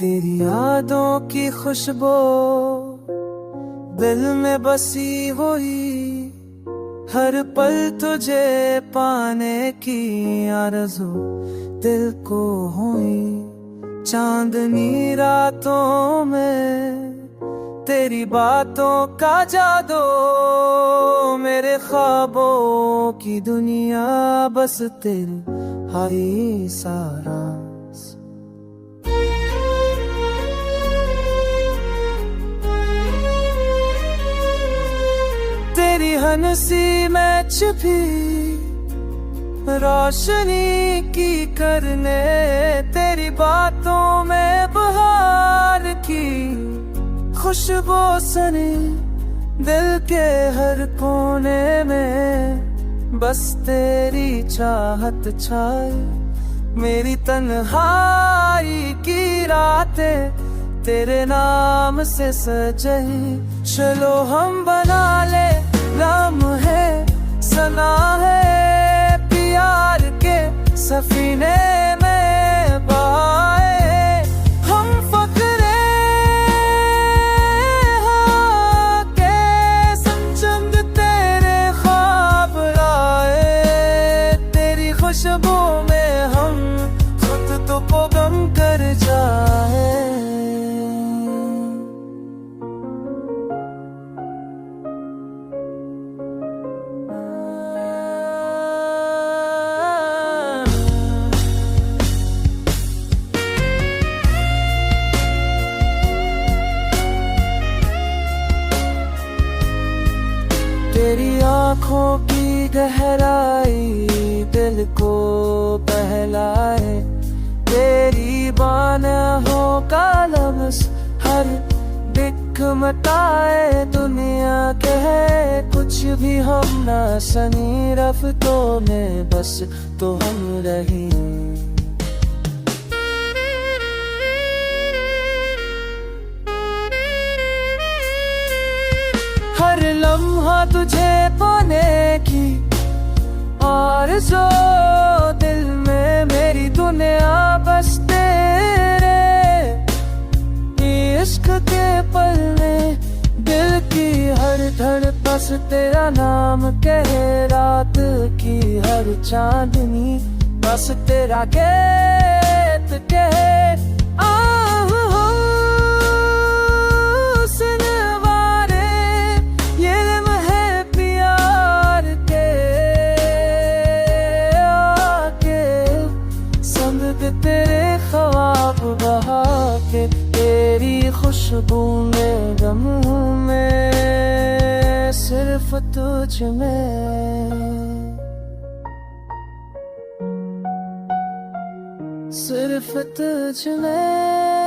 तेरी यादों की खुशबू दिल में बसी हुई, हर पल तुझे पाने की आरज़ू दिल को हुई। चांदनी रातों में तेरी बातों का जादू, मेरे ख्वाबों की दुनिया बस तेरे हाई सारा। तेरी हंसी में छिपी रोशनी की करने, तेरी बातों में बहार की खुशबू सनी, दिल के हर कोने में बस तेरी चाहत छाए। मेरी तन्हाई की रातें तेरे नाम से सजई, चलो हम बना ले लम्हे सना है प्यार के सफीने में बहाए। हम फकरे के संचंद तेरे ख्वाब लाए, तेरी खुशबू में हम खुद तो गम कर जाए। तेरी आँखों की गहराई दिल को बहलाए, तेरी बाहों का लम्स हर दिक मटाए। दुनिया कहे कुछ भी हम ना सनी, रफ्तों में बस तो हम रही। हर लम्हा तुझे पाने की आरज़ू, दिल में मेरी दुनिया बस तेरे इश्क के पलने, दिल की हर धड़ बस तेरा नाम कहे। रात की हर चांदनी बस तेरा गीत कहे। तेरे ख्वाब बहा के तेरी खुशबू में गम हूँ मैं सिर्फ तुझ में, सिर्फ तुझ में।